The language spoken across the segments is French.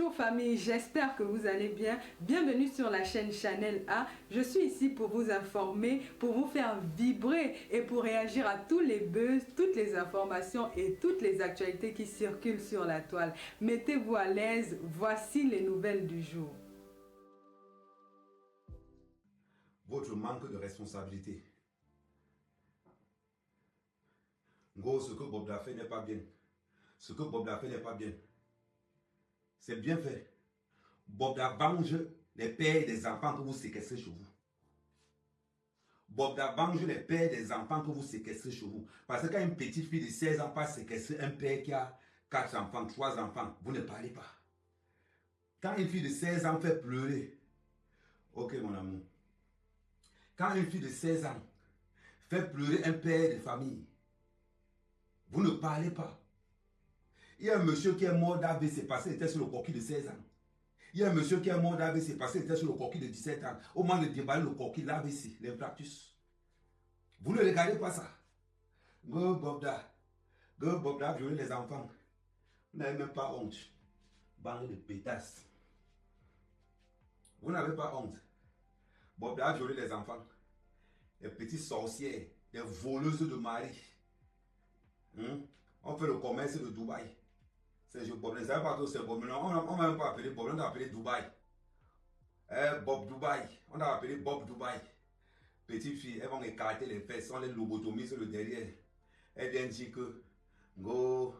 Bonjour famille, j'espère que vous allez bien. Bienvenue sur la chaîne Channel A. Je suis ici pour vous informer, pour vous faire vibrer et pour réagir à tous les buzz, toutes les informations et toutes les actualités qui circulent sur la toile. Mettez-vous à l'aise, voici les nouvelles du jour. Votre manque de responsabilité. Gros, ce que Bob l'a fait n'est pas bien. Ce que Bob l'a fait n'est pas bien. C'est bien fait. Bob la venge les pères des enfants que vous séquestrez chez vous. Bob la venge les pères des enfants que vous séquestrez chez vous. Parce que quand une petite fille de 16 ans passe séquestrer un père qui a 4 enfants, 3 enfants, vous ne parlez pas. Quand une fille de 16 ans fait pleurer, ok mon amour. Quand une fille de 16 ans fait pleurer un père de famille, vous ne parlez pas. Il y a un monsieur qui est mort d'AVC parce qu'il était sur le coquille de 16 ans. Il y a un monsieur qui est mort d'AVC parce qu'il était sur le coquille de 17 ans. Au moment de déballer le coquille, l'AVC, l'infarctus. Vous ne regardez pas ça. Go Bobda, violer les enfants. Vous n'avez même pas honte. Bande de pétasses. Vous n'avez pas honte. Bobda a violé les enfants. Les petites sorcières, des voleuses de mari. On fait le commerce de Dubaï. C'est Bob, ne savez pas que c'est Bob. On ne va même pas appeler Bob, on a appelé Dubaï. Bob Dubaï. On a appelé Bob Dubaï. Petite fille, elles vont écarter les fesses, on les lobotomise sur le derrière. Elles viennent dire que, go,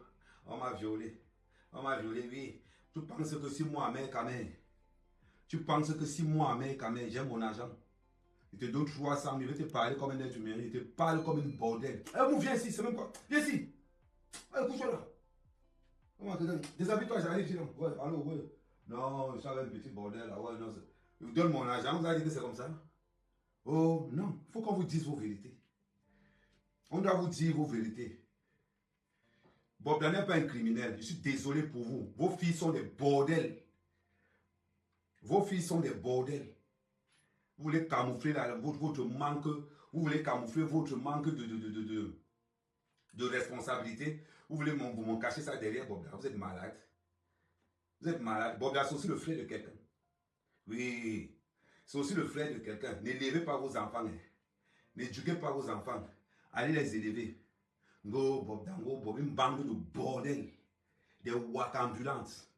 on m'a violé. On m'a violé, oui. Tu penses que si moi, mec, tu penses que si moi, mec, j'ai mon argent. Il te donne 300 000, il te parle comme un être humain, il te parle comme une bordel. Viens ici, c'est même pas. Viens ici. Couche-toi là. Déshabille-toi, j'arrive ici. Ouais, allô, ouais. Non, je suis avec un petit bordel là. Ouais, non. Je vous donne mon argent, vous allez dire que c'est comme ça. Oh, non. Il faut qu'on vous dise vos vérités. On doit vous dire vos vérités. Bob n'est pas un criminel. Je suis désolé pour vous. Vos filles sont des bordels. Vos filles sont des bordels. Vous voulez camoufler votre manque. Vous voulez camoufler votre manque de responsabilité. Vous voulez m'en cacher ça derrière Bob. Vous êtes malade. Vous êtes malade. Bob, c'est aussi le frère de quelqu'un. Oui. C'est aussi le frère de quelqu'un. N'élevez pas vos enfants. N'éduquez pas vos enfants. Allez les élever. Go, Bob, une bande de bordel. Des wakambulantes.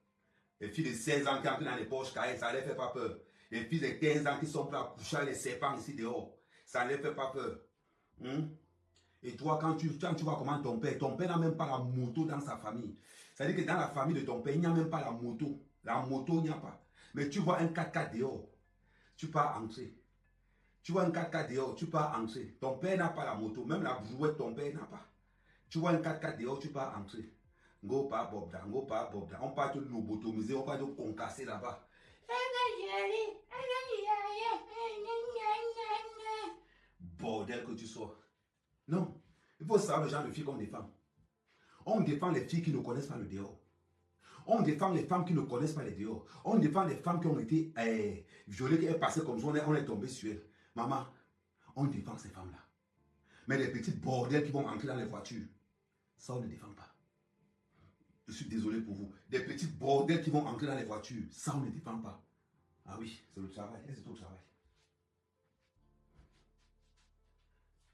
Les filles de 16 ans qui entrent dans les poches carrées, ça ne les fait pas peur. Les filles de 15 ans qui sont prêtes à coucher les serpents ici dehors, ça ne les fait pas peur. Et toi, quand tu vois comment ton père n'a même pas la moto dans sa famille. C'est-à-dire que dans la famille de ton père, il n'y a même pas la moto. La moto, il n'y a pas. Mais tu vois un 4x4 dehors, tu pars entrer. Tu vois un 4x4 dehors, tu pars entrer. Ton père n'a pas la moto, même la brouette, ton père n'a pas. Tu vois un 4x4 dehors, tu pars entrer. Go pas Bobda. On part te lobotomiser, on part te concasser là-bas. Bordel que tu sois. Non. Il faut savoir le genre de filles qu'on défend. On défend les filles qui ne connaissent pas le dehors. On défend les femmes qui ne connaissent pas les dehors. On défend les femmes qui ont été violées, qui sont passées comme ça, on est tombé sur elles. Maman, on défend ces femmes-là. Mais les petites bordels qui vont entrer dans les voitures, ça on ne défend pas. Je suis désolé pour vous. Des petites bordels qui vont entrer dans les voitures, ça on ne défend pas. Ah oui, c'est le travail. C'est au travail.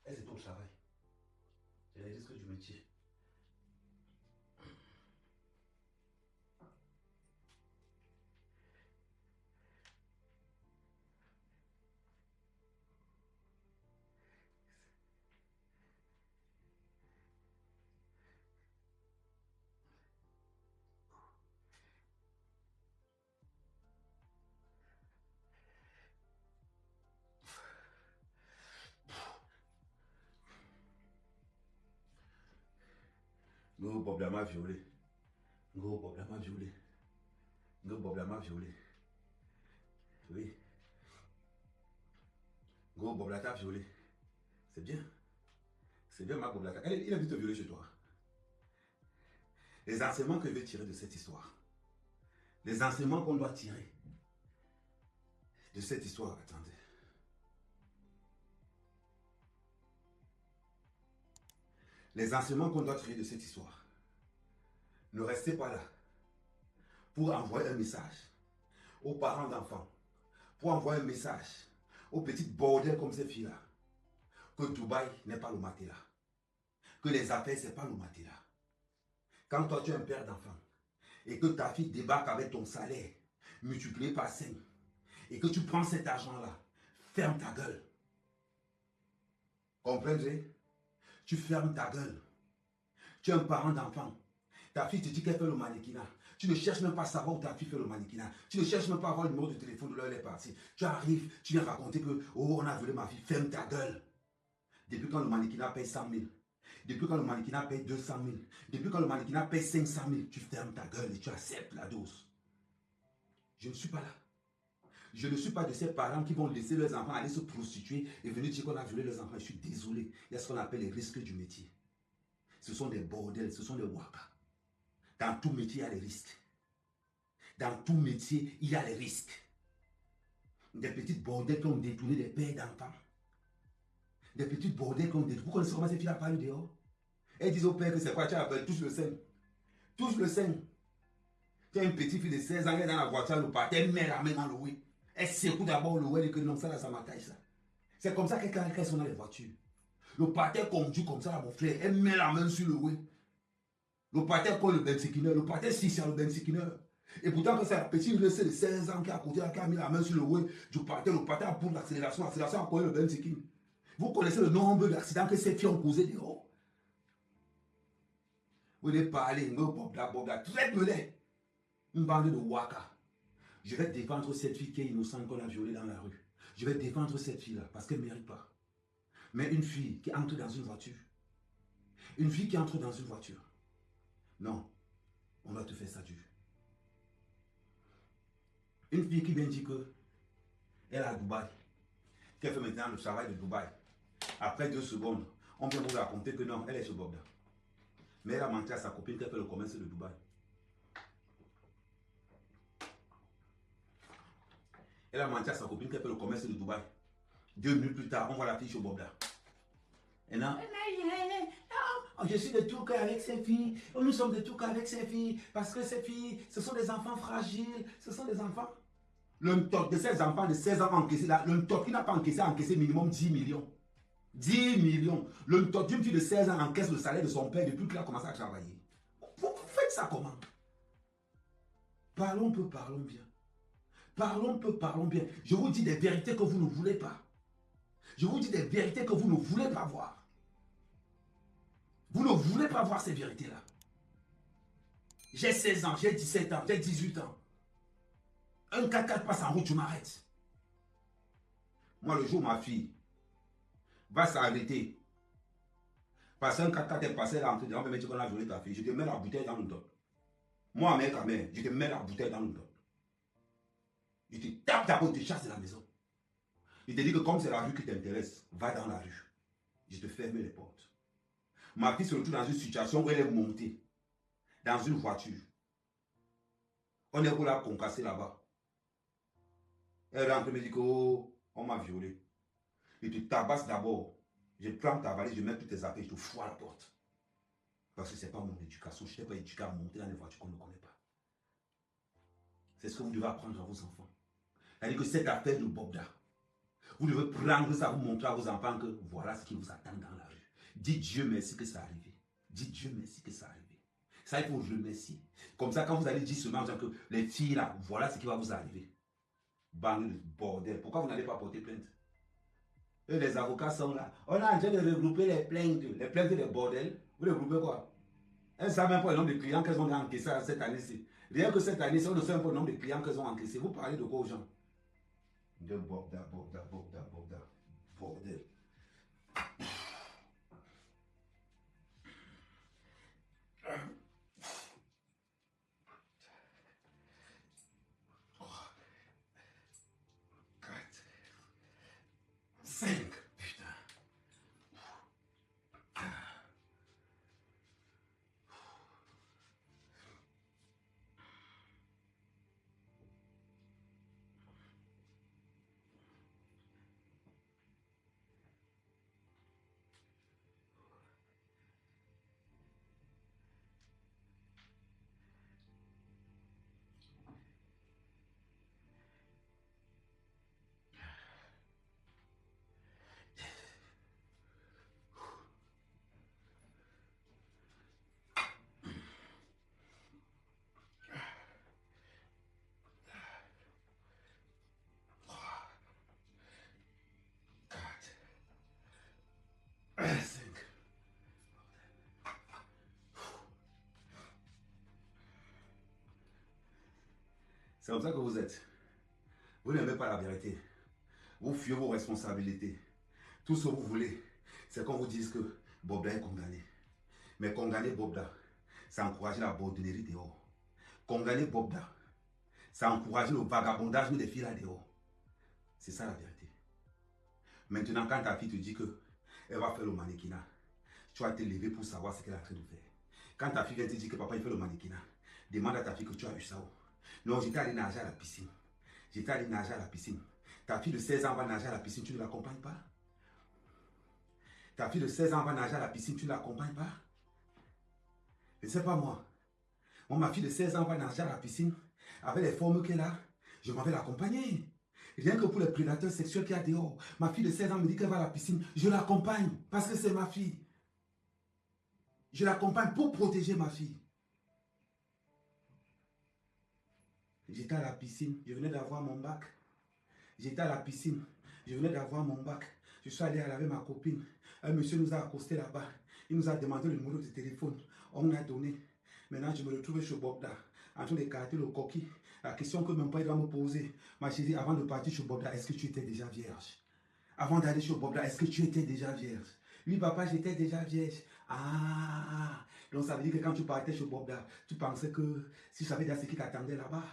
C'est au travail. C'est les risques du métier. Go Bob m'a violé. Go Bob m'a violé. Go Bob m'a violé. Oui. Go Bob t'a violé. C'est bien. C'est bien ma Bob il a vu te violer chez toi. Les enseignements que je vais tirer de cette histoire. Les enseignements qu'on doit tirer de cette histoire. Attendez. Les enseignements qu'on doit tirer de cette histoire. Ne restez pas là. pour envoyer un message aux parents d'enfants, pour envoyer un message aux petites bordels comme ces filles-là, que Dubaï n'est pas le matelas, que les affaires, ce n'est pas le matelas. Quand toi, tu es un père d'enfant et que ta fille débarque avec ton salaire multiplié par 5 et que tu prends cet argent-là, ferme ta gueule. Comprenez? Tu fermes ta gueule. Tu es un parent d'enfant. Ta fille te dit qu'elle fait le mannequinat. Tu ne cherches même pas à savoir où ta fille fait le mannequinat. Tu ne cherches même pas à avoir le numéro de téléphone de là où elle est partie. Tu arrives, tu viens raconter que, oh, on a volé ma fille. Ferme ta gueule. Depuis quand le mannequinat paye 100 000? Depuis quand le mannequinat paye 200 000? Depuis quand le mannequinat paye 500 000? Tu fermes ta gueule et tu acceptes la dose. Je ne suis pas là. Je ne suis pas de ces parents qui vont laisser leurs enfants aller se prostituer et venir dire qu'on a violé leurs enfants. Je suis désolé. Il y a ce qu'on appelle les risques du métier. Ce sont des bordels, ce sont des wakas. Dans tout métier, il y a les risques. Dans tout métier, il y a les risques. Des petites bordels qui ont détourné des pères d'enfants. Des petites bordels qui ont détourné. Vous connaissez comment ces filles parlent dehors? Elles disent au père que c'est quoi? Tu as appelé, touche le sein. Touche le sein. Tu as une petite fille de 16 ans, elle est dans la voiture, le pâté, elle met la main dans le oui. Elle secoue d'abord le oui, elle dit que non, ça là, ça m'attache ça. C'est comme ça qu'elles sont dans les voitures. Le pâté conduit comme ça, mon frère, elle met la main sur le oui. Le pâté colle le bensikineur, le pâté si c'est le bensikineur. Et pourtant, que c'est la petite de 16 ans qui est à côté, qui a mis la main sur le oui du pâté, le pâté a pour l'accélération, l'accélération a collé le bensikin. Vous connaissez le nombre d'accidents que ces filles ont causé dehors. Vous voulez parler, Bobda, traite-me-les. Une bande de waka. Je vais défendre cette fille qui est innocente qu'on a violée dans la rue. Je vais défendre cette fille-là parce qu'elle ne mérite pas. Mais une fille qui entre dans une voiture, une fille qui entre dans une voiture, non, on doit te faire ça dur. Une fille qui vient dire qu'elle est à Dubaï, qu'elle fait maintenant le travail de Dubaï. Après 2 secondes, on vient vous raconter que non, elle est chez Bobda. Mais elle a menti à sa copine qu'elle fait le commerce de Dubaï. Elle a menti à sa copine qu'elle fait le commerce de Dubaï. 2 minutes plus tard, on voit la fille chez Bobda. Et non, je suis de tout cœur avec ces filles. Nous sommes de tout cœur avec ces filles. Parce que ces filles, ce sont des enfants fragiles. Ce sont des enfants. Le top de ces enfants de 16 ans encaissé là, le top qui n'a pas encaissé a encaissé minimum 10 millions. 10 millions. Le top d'une fille de 16 ans encaisse le salaire de son père depuis qu'il a commencé à travailler. Vous faites ça comment? Parlons peu, parlons bien. Parlons peu, parlons bien. Je vous dis des vérités que vous ne voulez pas. Je vous dis des vérités que vous ne voulez pas voir. Vous ne voulez pas voir ces vérités-là. J'ai 16 ans, j'ai 17 ans, j'ai 18 ans. Un 4x4 passe en route, tu m'arrêtes. Moi, le jour où ma fille va s'arrêter, parce qu'un 4x4 est passé là, on va me dire qu'on a violé ta fille, je te mets la bouteille dans le dos. Moi, mec, je te mets la bouteille dans le dos. Je te tape d'abord, je te chasse de la maison. Je te dis que comme c'est la rue qui t'intéresse, va dans la rue. Je te ferme les portes. Ma fille se retrouve dans une situation où elle est montée dans une voiture. On est pour la concasser là-bas. Elle rentre et me dit que oh, on m'a violé. Je te tabasse d'abord. Je prends ta valise, je mets toutes tes affaires, je te fous à la porte. Parce que ce n'est pas mon éducation. Je ne t'ai pas éduqué à monter dans les voitures qu'on ne connaît pas. C'est ce que vous devez apprendre à vos enfants. C'est-à-dire que cette affaire de Bobda, vous devez prendre ça, vous montrer à vos enfants que voilà ce qui vous attend dans la rue. Dites Dieu merci que ça arrivé. Dites Dieu merci que ça arrivé. Ça, il faut le remercier. Comme ça, quand vous allez dire seulement que les filles là, voilà ce qui va vous arriver. Bande de bordel. Pourquoi vous n'allez pas porter plainte? Et les avocats sont là. On est en train de regrouper les plaintes. Les plaintes des bordels. Vous regroupez quoi? Elles ne savent même pas le nombre de clients qu'elles ont encaissé cette année-ci. Rien que cette année-ci, on ne sait même pas le nombre de clients qu'elles ont encaissé. Vous parlez de quoi aux gens? De Bobda. Bordel. C'est comme ça que vous êtes. Vous n'aimez pas la vérité. Vous fuyez vos responsabilités. Tout ce que vous voulez, c'est qu'on vous dise que Bobda est condamné. Mais condamner Bobda, ça encourage la bordonnerie dehors. Condamner Bobda, ça encourage le vagabondage des filles là dehors. C'est ça la vérité. Maintenant, quand ta fille te dit qu'elle va faire le mannequinat, tu vas te lever pour savoir ce qu'elle est en train de faire. Quand ta fille vient te dire que papa il fait le mannequinat, demande à ta fille que tu as eu ça. Non, j'étais allé nager à la piscine. J'étais allé nager à la piscine. Ta fille de 16 ans va nager à la piscine, tu ne l'accompagnes pas. Ta fille de 16 ans va nager à la piscine, tu ne l'accompagnes pas. Je ne sais pas moi. Moi, ma fille de 16 ans va nager à la piscine. Avec les formes qu'elle a, je m'en vais l'accompagner. Rien que pour les prédateurs sexuels qu'il y a dehors. Ma fille de 16 ans me dit qu'elle va à la piscine. Je l'accompagne parce que c'est ma fille. Je l'accompagne pour protéger ma fille. J'étais à la piscine. Je venais d'avoir mon bac. J'étais à la piscine. Je venais d'avoir mon bac. Je suis allé avec ma copine. Un monsieur nous a accosté là-bas. Il nous a demandé le numéro de téléphone. On nous a donné. Maintenant, je me retrouve chez Bobda. En train d'écarter le coquille. La question que mon père doit me poser. Ma chérie, avant de partir chez Bobda, est-ce que tu étais déjà vierge? Avant d'aller chez Bobda, est-ce que tu étais déjà vierge? Oui, papa, j'étais déjà vierge. Ah, donc ça veut dire que quand tu partais chez Bobda, tu pensais que si je savais déjà ce qui t'attendait là-bas.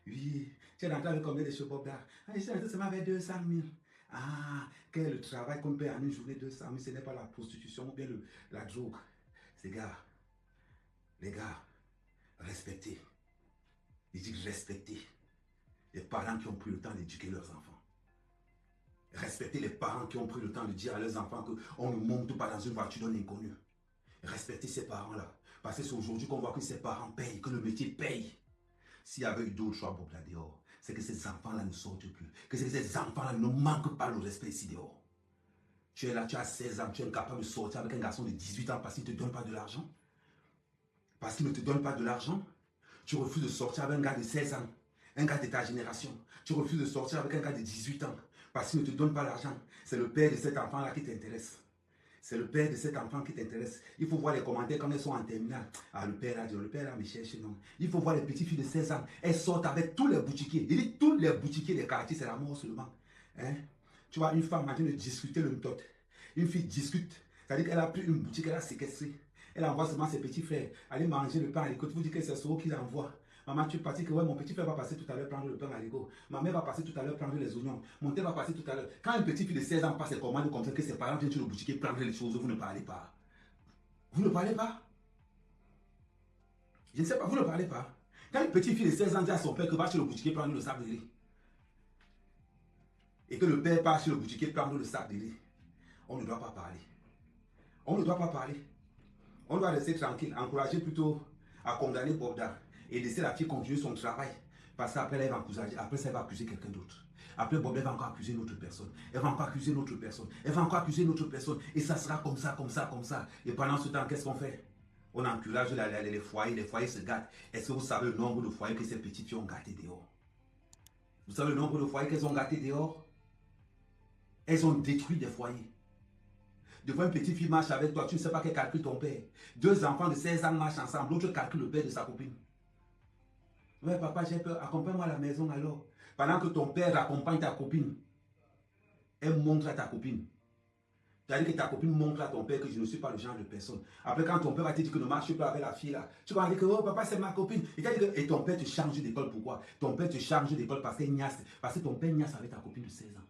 Oui, tu es rentré avec combien de chez Bobda? Ah, je suis rentré seulement avec 200 000. Ah, quel est le travail qu'on paie en une journée 200 000? Ce n'est pas la prostitution ou bien la drogue. Les gars, respectez. Ils disent respectez les parents qui ont pris le temps d'éduquer leurs enfants. Respectez les parents qui ont pris le temps de dire à leurs enfants qu'on ne monte pas dans une voiture d'un inconnu. Respectez ces parents-là. Parce que c'est aujourd'hui qu'on voit que ces parents payent, que le métier paye. S'il y avait eu d'autres choix pour là dehors, c'est que ces enfants-là ne sortent plus. Que ces enfants-là ne manquent pas le respect ici dehors. Tu es là, tu as 16 ans, tu es incapable de sortir avec un garçon de 18 ans parce qu'il ne te donne pas de l'argent. Parce qu'il ne te donne pas de l'argent. Tu refuses de sortir avec un gars de 16 ans, un gars de ta génération. Tu refuses de sortir avec un gars de 18 ans parce qu'il ne te donne pas l'argent. C'est le père de cet enfant-là qui t'intéresse. C'est le père de cet enfant qui t'intéresse. Il faut voir les commentaires quand elles sont en terminale. Ah, le père là me cherche, non. Il faut voir les petites filles de 16 ans. Elles sortent avec tous les boutiquiers. Il dit tous les boutiquiers des quartiers, c'est la mort seulement. Hein? Tu vois une femme en train de discuter le méthode. Une fille discute. C'est-à-dire qu'elle a pris une boutique, elle a séquestré. Elle envoie seulement ses petits frères aller manger le pain à l'école. Vous dites que c'est ce qu'il envoie. Maman, tu es parti que ouais, mon petit frère va passer tout à l'heure prendre le pain à l'école. Ma mère va passer tout à l'heure prendre les oignons. Mon père va passer tout à l'heure. Quand une petite fille de 16 ans passe ses commandes comme ça, que ses parents viennent sur le boutique prendre les choses, vous ne parlez pas. Vous ne parlez pas. Je ne sais pas, vous ne parlez pas. Quand une petite fille de 16 ans dit à son père que va sur le boutique prendre le sac de riz, et que le père part sur le boutique prendre le sac de riz, on ne doit pas parler. On ne doit pas parler. On doit rester tranquille, encourager plutôt à condamner Bobda et laisser la fille continuer son travail. Parce qu'après, elle va accuser, après ça, elle va accuser quelqu'un d'autre. Après, Bobda va encore accuser une autre personne. Elle va encore accuser une autre personne. Elle va encore accuser une autre personne. Et ça sera comme ça, comme ça, comme ça. Et pendant ce temps, qu'est-ce qu'on fait? On encourage les foyers se gâtent. Est-ce que vous savez le nombre de foyers que ces petites filles ont gâtés dehors? Vous savez le nombre de foyers qu'elles ont gâtés dehors? Elles ont détruit des foyers. Devant une petite fille marche avec toi, tu ne sais pas quel calcule ton père. Deux enfants de 16 ans marchent ensemble, l'autre calcule le père de sa copine. Ouais, papa, j'ai peur, accompagne-moi à la maison alors. Pendant que ton père accompagne ta copine, elle montre à ta copine. C'est-à-dire que ta copine montre à ton père que je ne suis pas le genre de personne. Après, quand ton père va te dire que ne marche pas avec la fille là, tu vas dire que oh, papa, c'est ma copine. Et ton père te change d'école. Pourquoi? Ton père te change d'école parce que ton père niasse avec ta copine de 16 ans.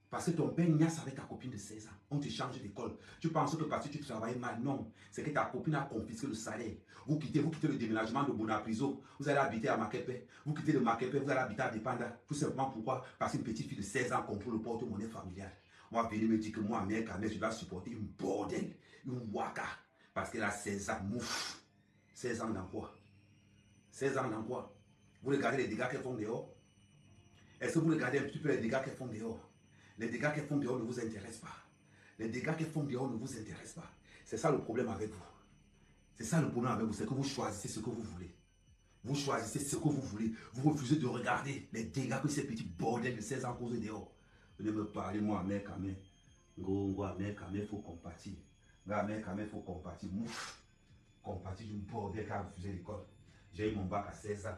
Parce que ton père niasse avec ta copine de 16 ans. On te change d'école. Tu penses que parce que tu travailles mal. Non. C'est que ta copine a confisqué le salaire. Vous quittez le déménagement de Bonapriso. Vous allez habiter à Makepe. Vous quittez de Makepe, vous allez habiter à Dépanda. Tout simplement pourquoi? Parce qu'une petite fille de 16 ans contrôle le porte-monnaie familial. Moi, venez me dire que moi, mère, je dois supporter une bordel, une waka. Parce qu'elle a 16 ans. Mouf. 16 ans dans quoi? 16 ans dans quoi? Vous regardez les dégâts qu'elles font dehors? Est-ce que vous regardez un petit peu les dégâts qu'elles font dehors? Les dégâts qu'elles font dehors ne vous intéressent pas. Les dégâts qu'elles font dehors ne vous intéressent pas. C'est ça le problème avec vous. C'est ça le problème avec vous. C'est que vous choisissez ce que vous voulez. Vous choisissez ce que vous voulez. Vous refusez de regarder les dégâts que ces petits bordels de 16 ans causent dehors. Venez me parler, moi, mère, Kamé. Mère, Kamé, il faut compatir. Mère, Kamé, il faut compatir. Mouf. Compatir d'une bordel qui a refusé l'école. J'ai eu mon bac à 16 ans.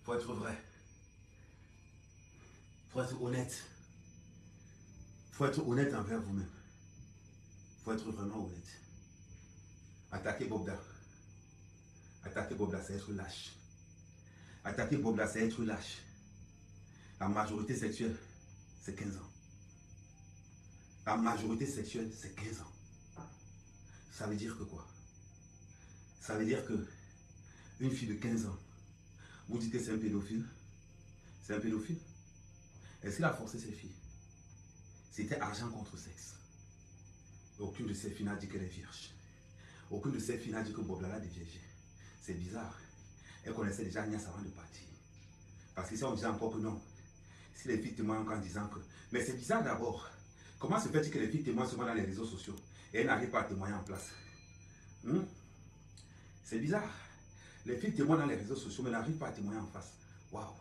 Faut être vrai. Faut être honnête. Faut être honnête envers vous-même. Faut être vraiment honnête. Attaquer Bobda. Attaquer Bobda, c'est être lâche. Attaquer Bobda, c'est être lâche. La majorité sexuelle, c'est 15 ans. La majorité sexuelle, c'est 15 ans. Ça veut dire que quoi? Ça veut dire que une fille de 15 ans, vous dites que c'est un pédophile? C'est un pédophile? Est-ce qu'il a forcé ses filles? C'était argent contre sexe. Aucune de ces filles n'a dit qu'elle est vierge. Aucune de ces filles n'a dit que Bob l'a déviergé. C'est bizarre. Elle connaissait déjà Agnès avant de partir. Parce que si on disait encore que non, si les filles témoignent encore en disant que... Mais c'est bizarre d'abord. Comment se fait-il que les filles témoignent souvent dans les réseaux sociaux et elles n'arrivent pas à témoigner en place? C'est bizarre. Les filles témoignent dans les réseaux sociaux mais n'arrivent pas à témoigner en face. Waouh.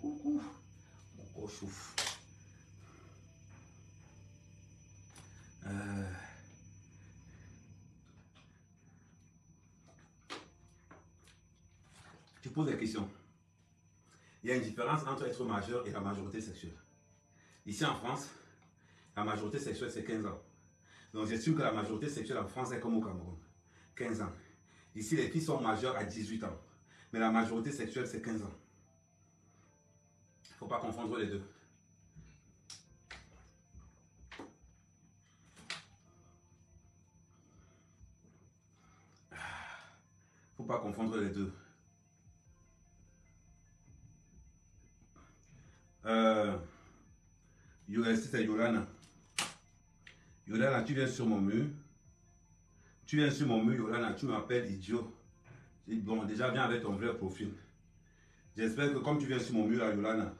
Mon corps chauffe. Tu poses des questions. Il y a une différence entre être majeur et la majorité sexuelle. Ici en France, la majorité sexuelle c'est 15 ans. Donc j'estime que la majorité sexuelle en France est comme au Cameroun. 15 ans. Ici les filles sont majeures à 18 ans. Mais la majorité sexuelle c'est 15 ans. Il ne faut pas confondre les deux. Il ne faut pas confondre les deux. C'est Yolana. Yolana, tu viens sur mon mur. Tu viens sur mon mur, Yolana, tu m'appelles idiot. Bon, déjà, viens avec ton vrai profil. J'espère que comme tu viens sur mon mur, Yolana,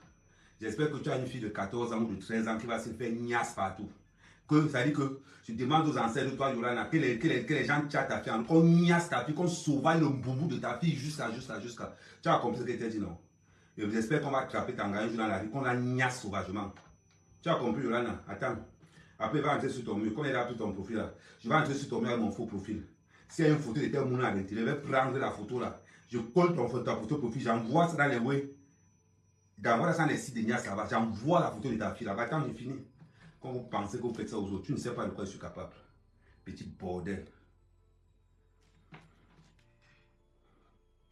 j'espère que tu as une fille de 14 ans ou de 13 ans qui va se faire niasse partout. Ça dit que tu demandes aux ancêtres de toi, Yolana, que les gens chattent ta fille, qu'on niasse ta fille, qu'on sauvaille le boubou de ta fille jusqu'à. Tu as compris ce que je t'ai dit, non? Et j'espère qu'on va attraper Tanga un jour dans la rue, qu'on la niasse sauvagement. Tu as compris, Yolana? Attends. Après, il va entrer sur ton mur. Comme il a pris ton profil là, je vais entrer sur ton mur avec mon faux profil. S'il y a une photo de tel moulin à l'intérieur, je vais prendre la photo là. Je colle ta photo profil, j'envoie ça dans les web. J'envoie ça dans les sites de Nias là-bas. J'envoie la photo de ta fille là-bas. Quand j'ai fini, quand vous pensez que vous faites ça aux autres, tu ne sais pas de quoi je suis capable. Petit bordel.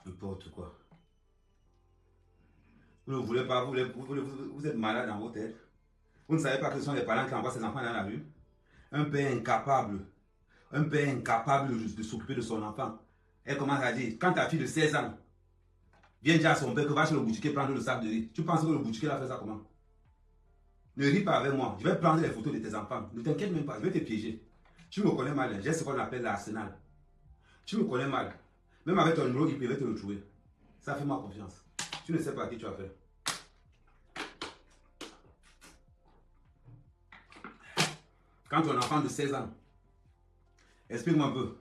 N'importe quoi. Vous ne voulez pas, vous êtes malade dans votre tête. Vous ne savez pas que ce sont les parents qui envoient ses enfants dans la rue. Un père incapable de s'occuper de son enfant. Elle commence à dire, quand ta fille de 16 ans vient dire à son père que va chez le boutiquier prendre le sac de riz, tu penses que le boutiquier a fait ça comment? Ne ris pas avec moi, je vais prendre les photos de tes enfants. Ne t'inquiète même pas, je vais te piéger. Tu me connais mal, j'ai ce qu'on appelle l'arsenal. Tu me connais mal. Même avec ton numéro, il peut te le trouver. Ça fait ma confiance. Tu ne sais pas à qui tu as fait. Quand ton enfant de 16 ans, explique-moi un peu,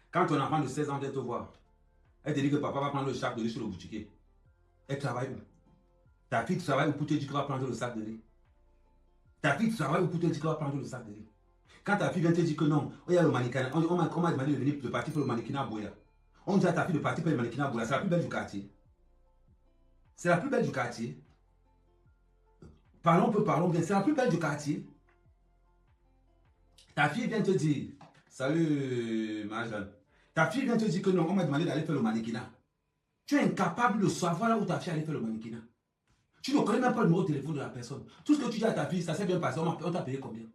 quand ton enfant de 16 ans vient te voir, elle te dit que papa va prendre le sac de riz sur le boutiquier. Elle travaille où? Ta fille travaille où pour te dire qu'elle va prendre le sac de riz? Ta fille travaille où pour te dire qu'elle va prendre le sac de riz? Quand ta fille vient te dire que non, il y a le mannequin, on m'a demandé de partir pour le mannequin à Boya. On dit à ta fille de partir pour le mannequin à Boya, c'est la plus belle du quartier. C'est la plus belle du quartier. Parlons peu, parlons bien, c'est la plus belle du quartier. Ta fille vient te dire, salut ma jeune. Ta fille vient te dire que non, on m'a demandé d'aller faire le mannequinat. Tu es incapable de savoir là où ta fille allait faire le mannequinat. Tu ne connais même pas le numéro de téléphone de la personne. Tout ce que tu dis à ta fille, ça s'est bien passé, on t'a payé combien?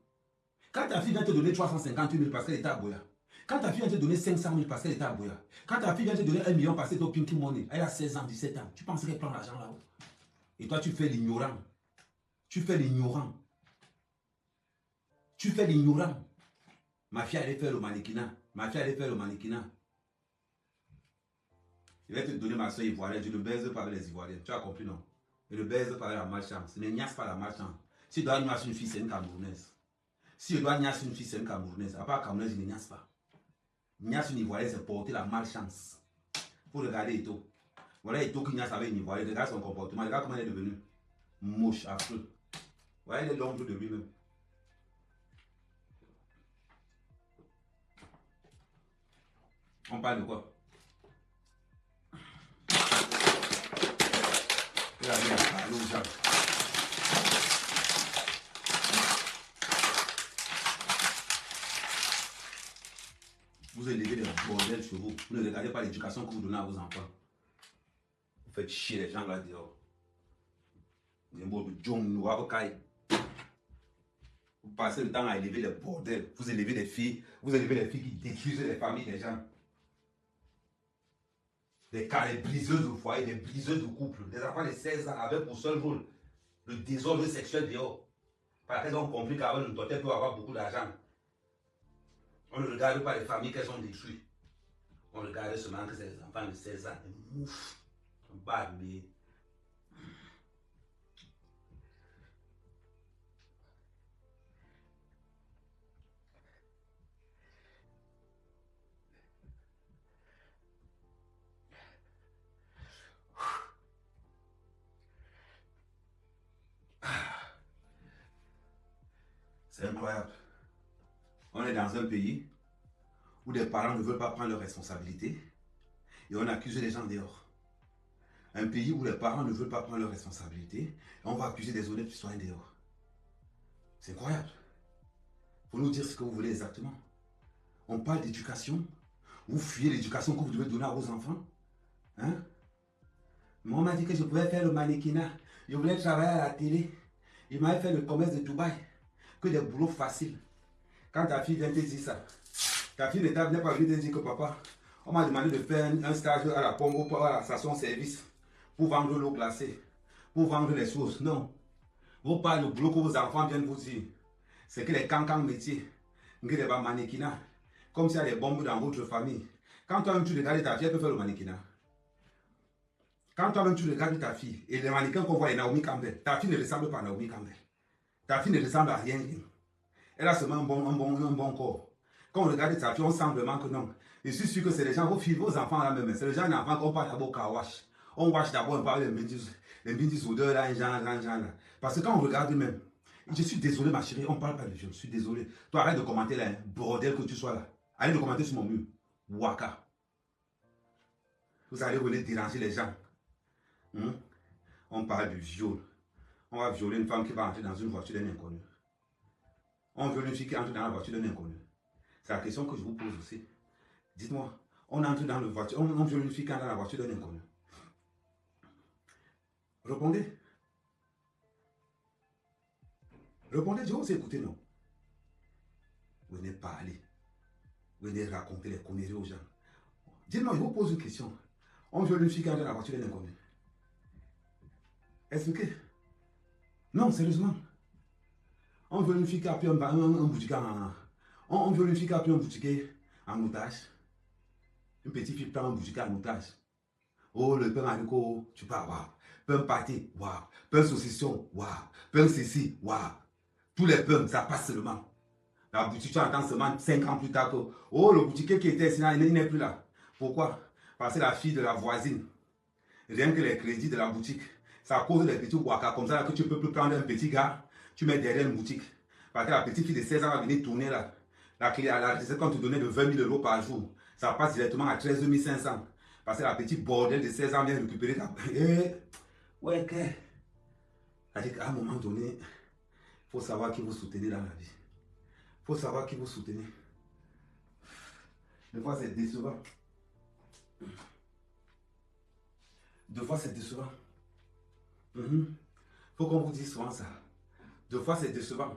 Quand ta fille vient te donner 350 000 parce qu'elle était à Boya. Quand ta fille vient te donner 500 000 parce qu'elle était à Boya. Quand ta fille vient te donner 1 million parce qu'elle était au Pinky Money. Elle a 16 ans, 17 ans. Tu penses qu'elle prend l'argent là-haut? Et toi, tu fais l'ignorant. Tu fais l'ignorant. Tu fais l'ignorant. Ma fille allait faire le mannequinat. Ma fille allait faire le mannequinat. Je vais te donner ma soeur ivoirienne. Je ne baise pas avec les Ivoiriens. Tu as compris, non? Je ne baise pas avec la malchance. Ne niasse pas la malchance. Si je dois niasse une fille, c'est une Camerounaise. Si je dois niasse une fille, c'est une Camerounaise. À part Camerounaise, je ne niasse pas. Niasse une Ivoirienne, c'est porter la malchance. Il faut regarder et tout. Voilà, il toque Ignace avec une Ivoirienne. Regarde son comportement. Regarde comment elle est devenue moche, affreux. Voilà, elle est l'ombre de lui-même. On parle de quoi? Vous élevez des bordels sur vous. Vous ne regardez pas l'éducation que vous donnez à vos enfants. Vous faites chier les gens là dehors. Vous passez le temps à élever les bordels. Vous élevez des filles. Vous élevez des filles qui détruisent les familles des gens. Des briseuses de foyer, des briseuses de couple. Des enfants de 16 ans avec pour seul rôle le désordre sexuel dehors. Parce qu'ils ont compris qu'avant une doteur peut avoir beaucoup d'argent. On ne regarde pas les familles qu'elles ont détruites. On regarde seulement que c'est les enfants de 16 ans. Des moufs. Barbés. C'est incroyable. On est dans un pays où des parents ne veulent pas prendre leurs responsabilités et on accuse les gens dehors. Un pays où les parents ne veulent pas prendre leurs responsabilités et on va accuser des honnêtes citoyens dehors. C'est incroyable. Il faut nous dire ce que vous voulez exactement. On parle d'éducation. Vous fuyez l'éducation que vous devez donner à vos enfants. Hein? Moi, on m'a dit que je pouvais faire le mannequinat. Je voulais travailler à la télé. Il m'avait fait le commerce de Dubaï. Que des boulots faciles. Quand ta fille vient te dire ça, ta fille n'est pas venue te dire que papa, on m'a demandé de faire un stage à la pompe ou à la station-service pour vendre l'eau glacée, pour vendre les choses. Non. Vous parlez du boulot que vos enfants viennent vous dire. C'est que les cancans métiers, les mannequinats, comme s'il y a des bombes dans votre famille. Quand toi-même tu regardes ta fille, elle peut faire le mannequinat. Quand toi-même tu regardes ta fille, et les mannequins qu'on voit, et Naomi Campbell, ta fille ne ressemble pas à Naomi Campbell. Ta fille ne ressemble à rien. Elle a seulement un bon corps. Quand on regarde ta fille, on sent vraiment que non. Je suis sûr que c'est les gens, vos enfants là même, c'est les gens d'enfants qu'on parle d'abord car wash. On wash d'abord, on parle des bindis odeurs là, genre là. Parce que quand on regarde même, je suis désolé ma chérie, on ne parle pas de viol, je suis désolé. Toi arrête de commenter là, bordel que tu sois là. Allez de commenter sur mon mur. Waka. Vous allez venir déranger les gens. On parle du viol. On va violer une femme qui va entrer dans une voiture d'un inconnu. On viole une fille qui entre dans la voiture d'un inconnu. C'est la question que je vous pose aussi. Dites-moi, on entre dans la voiture, on viole une fille qui entre dans la voiture d'un inconnu. Répondez. Répondez, je vais vous écouter, non. Vous venez parler. Vous venez raconter les conneries aux gens. Dites-moi, je vous pose une question. On viole une fille qui entre dans la voiture d'un inconnu. Expliquez. Non, sérieusement. On veut une fille qui a pris un boutique on veut une fille qui a pris un boutique en otage. Une petite fille prend un boutique en otage. Oh, le pain haricot, tu parles, waouh. Pain pâté, waouh. Pain saucisson, waouh. Pain ceci, waouh. Tous les pains, ça passe seulement. La boutique, tu entends seulement 5 ans plus tard que, oh, le boutiquier qui était ici, il n'est plus là. Pourquoi? Parce que la fille de la voisine, rien que les crédits de la boutique, ça cause des petits waka comme ça là, que tu ne peux plus prendre un petit gars, tu mets derrière une boutique. Parce que la petite fille de 16 ans va venir tourner là. La recette qu'on te donnait de 20 000 € par jour, ça passe directement à 13 500. Parce que la petite bordel de 16 ans vient récupérer ta... Ouais, qu'à un moment donné, il faut savoir qui vous soutenez dans la vie. Il faut savoir qui vous soutenez. Des fois, c'est décevant. Des fois, c'est décevant. Faut qu'on vous dise souvent ça. Deux fois, c'est décevant.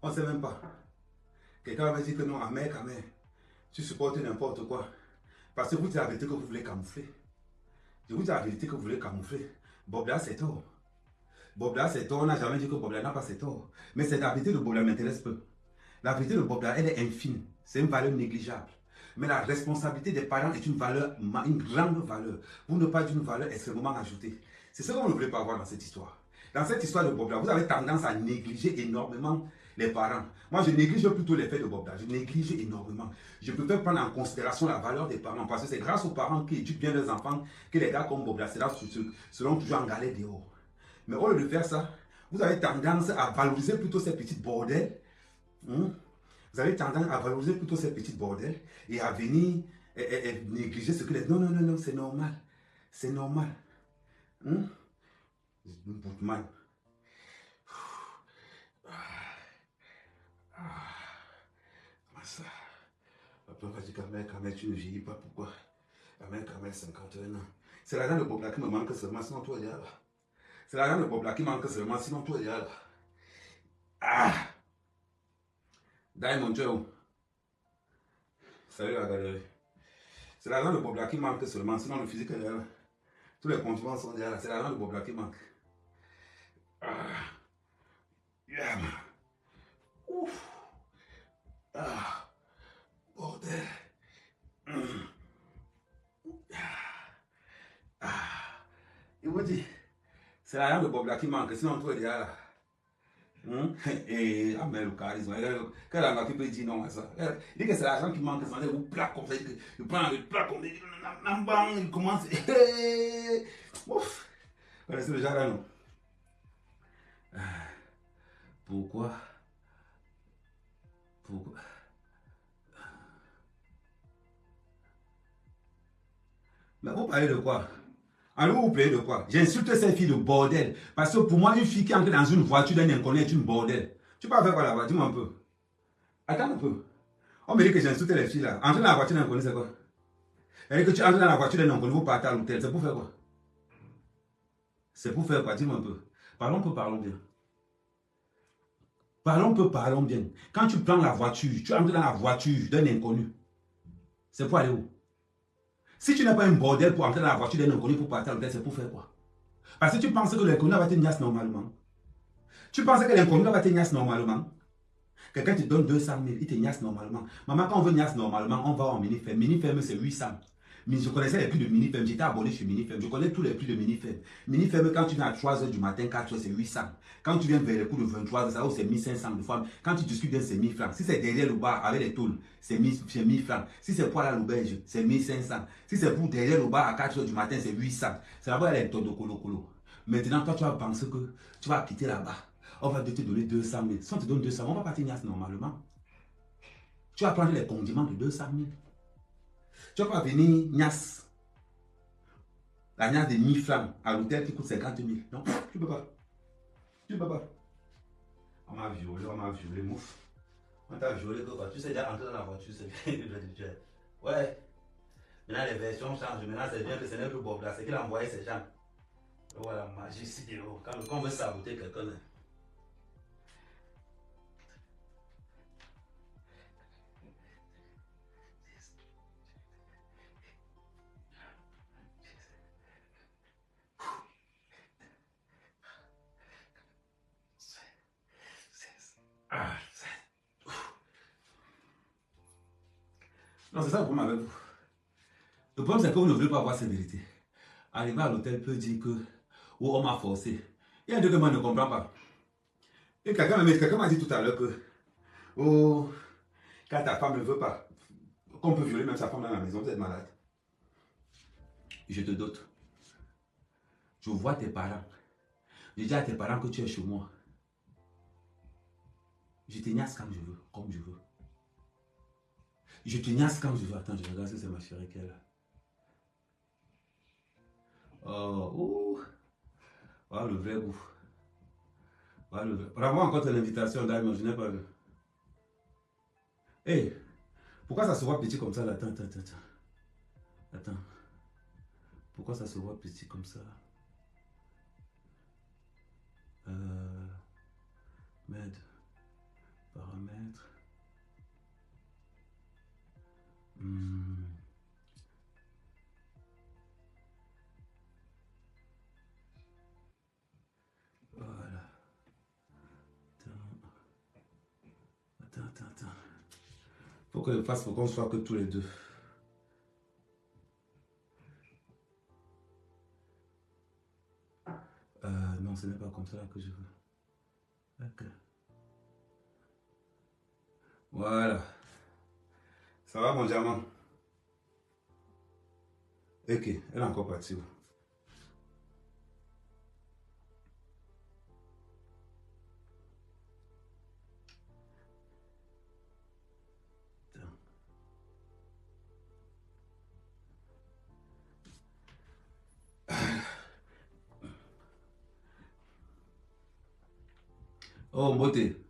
On ne sait même pas. Quelqu'un va dire que non, Amer, tu supportes n'importe quoi. Parce que vous dites la vérité que vous voulez camoufler. Je vous dis la vérité que vous voulez camoufler. Bobla, c'est tort. Bobla, c'est tort. On n'a jamais dit que Bobla n'a pas c'est tort. Mais c'est la vérité de Bobla m'intéresse peu. La vérité de Bobla, elle est infime. C'est une valeur négligeable. Mais la responsabilité des parents est une valeur, une grande valeur. Pour ne pas dire une valeur extrêmement ajoutée. C'est ce qu'on ne voulait pas voir dans cette histoire. Dans cette histoire de Bobla, vous avez tendance à négliger énormément les parents. Moi, je néglige plutôt l'effet de Bobda. Je néglige énormément. Je préfère prendre en considération la valeur des parents parce que c'est grâce aux parents qui éduquent bien leurs enfants que les gars comme Bobda seront toujours en galère dehors. Mais au lieu de faire ça, vous avez tendance à valoriser plutôt ces petites bordels. Vous avez tendance à valoriser plutôt ces petites bordels et à venir négliger ce que les... Non, non, non, non, c'est normal. C'est normal. Boutman. Comment ça? Après, on va dire Kamel, tu ne vieillis pas. Pourquoi? Kamel, 51 ans. C'est l'argent de Bobla qui me manque seulement, sinon toi, il y a là. C'est l'argent de Bobla qui manque seulement, sinon toi, il y a là. Ah! Diamond Joe. Salut la galerie. C'est l'argent de Bobla qui manque seulement, sinon le physique est là. Tous les compliments sont déjà là. C'est l'argent de Bobla qui manque. Ah! Yeah, man. Ouf! Ah! Bordel! Ah! Il vous dit, c'est l'argent de Bobla qui manque, sinon toi, déjà là. Et ah, mais le charisme, quel homme qui peut dire non à ça? Il dit que c'est l'argent qui manque, c'est vous plaque comme ça, il prend le plat comme ça, il commence. Ouf! Vous connaissez le genre là, non? Pourquoi? Pourquoi? Mais vous parlez de quoi? Alors vous parlez de quoi? J'insulte ces filles de bordel. Parce que pour moi, une fille qui entre dans une voiture d'un inconnu est une bordel. Tu peux faire quoi là-bas? Dis-moi un peu. Attends un peu. On me dit que j'insulte les filles là. Entrer dans la voiture d'un inconnu, c'est quoi? Et que tu entres dans la voiture d'un inconnu, vous partez à l'hôtel. C'est pour faire quoi? C'est pour faire quoi? Dis-moi un peu. Parlons peu, parlons bien. Parlons peu, parlons bien. Quand tu prends la voiture, tu entres dans la voiture d'un inconnu. C'est pour aller où? Si tu n'as pas un bordel pour entrer dans la voiture d'un inconnu pour partir à l'hôtel, c'est pour faire quoi? Parce que tu penses que l'inconnu va te niasse normalement. Tu penses que l'inconnu va te niasse normalement. Quelqu'un te donne 200 000, il te niasse normalement. Maman, quand on veut niasse normalement, on va en mini-ferme. Mini-ferme, c'est 800. Mais je connaissais les prix de mini-ferme. J'étais abonné sur mini-ferme. Je connais tous les prix de mini-ferme. Mini-ferme, quand tu viens à 3 h du matin, 4 h, c'est 800. Quand tu viens vers les coups de 23 h, ça c'est 1500 de fois. Quand tu discutes bien, c'est 1000 francs. Si c'est derrière le bar avec les tôles, c'est 1000 francs. Si c'est pour aller à l'auberge, c'est 1500. Si c'est pour derrière le bar à 4 h du matin, c'est 800. C'est là-bas, il y a les tonnes de colo-colo. Maintenant, toi, tu vas penser que tu vas quitter là-bas. On va te donner 200 000. Si on te donne 200 000, on va partir niasse normalement. Tu vas prendre les condiments de 200 000. Tu vas pas venir niasse. La niasse de 1000 francs à l'hôtel qui coûte 50 000. Non, tu peux pas. Tu peux pas. On m'a violé, mouf. On t'a violé, quoi. Tu sais déjà entrer dans la voiture, c'est bien. Ouais. Maintenant, les versions changent. Maintenant, c'est bien que ce n'est plus Bob là. C'est qu'il a envoyé ses gens. Voilà, magie ici. Quand on veut saboter quelqu'un. Non, c'est ça le problème avec vous. Le problème, c'est que vous ne voulez pas voir ces vérités. Arriver à l'hôtel peut dire que oh, on m'a forcé. Il y a un truc que moi je ne comprends pas. Et quelqu'un m'a dit tout à l'heure que oh, quand ta femme ne veut pas, qu'on peut violer même sa femme dans la maison, vous êtes malade. Je te dote. Je vois tes parents. Je dis à tes parents que tu es chez moi. Je te niasse quand je veux, comme je veux. Je te niasse quand je veux. Attends, je regarde si c'est ma chérie qui est là. Oh, ouh. Voilà le vrai goût. Voilà le vrai. Bravo encore l'invitation, Diamond, je n'ai pas vu. Hé, hey, pourquoi ça se voit petit comme ça là? Attends. Attends. Pourquoi ça se voit petit comme ça? Merde. Paramètres. Voilà. Attends. Faut que je fasse, faut qu'on soit que tous les deux. Non, ce n'est pas comme ça que je veux. Ok. Voilà. Ça va, mon diamant? Ok, elle est encore partie. Oh, beauté.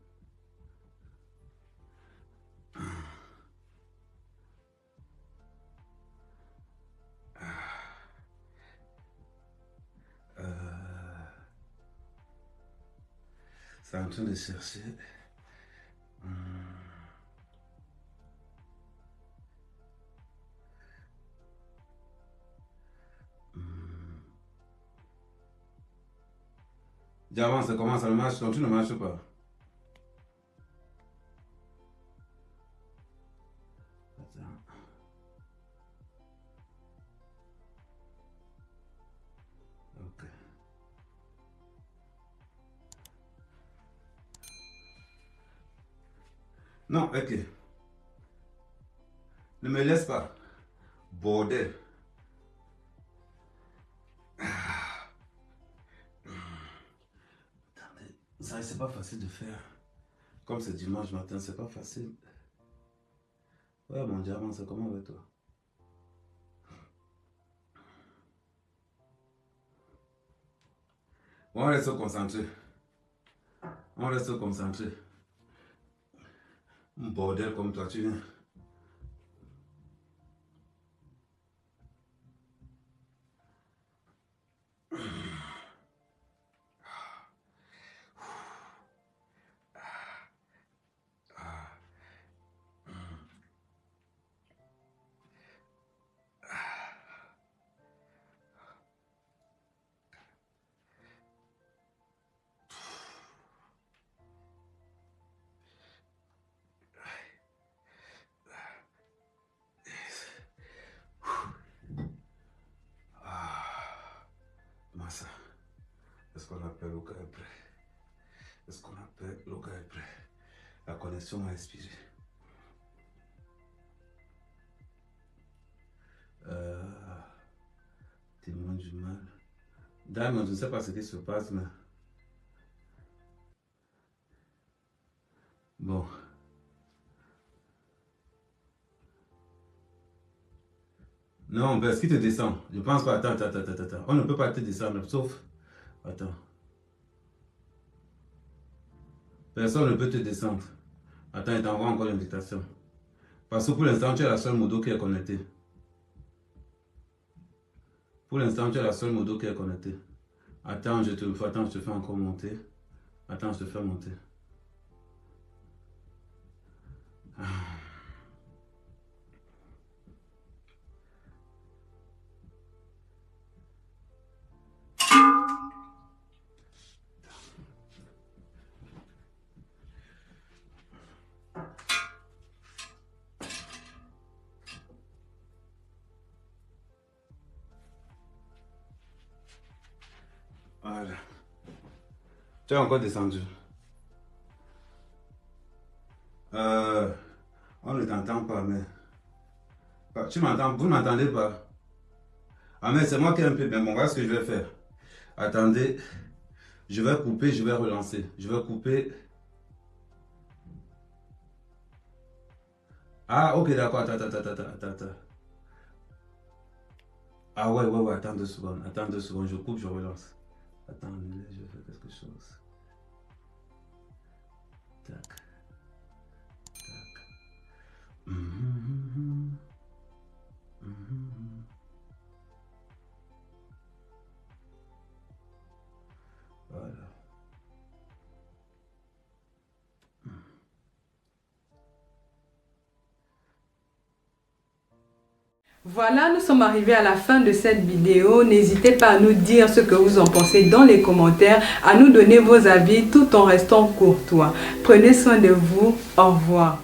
C'est en train de chercher. Diamant, ça commence, ça marche, donc tu ne marches pas. Ok. Non, ok. Ne me laisse pas. Bordel. Attendez, ça c'est pas facile de faire. Comme c'est dimanche matin, c'est pas facile. Ouais, mon diamant, c'est comment avec toi? On reste concentré. On reste concentré. Un bordel comme toi, tu viens. Massa, est-ce qu'on appelle le gars est prêt? Est-ce qu'on appelle le gars est prêt? La connexion a expiré. Témoin du mal. Diamond, je ne sais pas ce qui se passe, mais... Bon. Non, parce qu'il te descend. Je pense pas. Attends. On ne peut pas te descendre, sauf... Attends. Personne ne peut te descendre. Attends, il t'envoie encore une invitation. Parce que pour l'instant, tu es la seule modo qui est connectée. Pour l'instant, tu es la seule modo qui est connectée. Attends, je te fais encore monter. Attends, je te fais monter. Voilà. Tu es encore descendu. On ne t'entend pas, mais... Tu m'entends? Vous ne m'entendez pas? Ah, mais c'est moi qui ai un peu bien. Bon, voilà ce que je vais faire. Attendez. Je vais couper, je vais relancer. Je vais couper. Ah, ok, d'accord. Attends. Ah, ouais. Attends 2 secondes. Je coupe, je relance. Attends, je vais faire quelque chose. Tac. Voilà. Voilà, nous sommes arrivés à la fin de cette vidéo. N'hésitez pas à nous dire ce que vous en pensez dans les commentaires, à nous donner vos avis tout en restant courtois. Prenez soin de vous. Au revoir.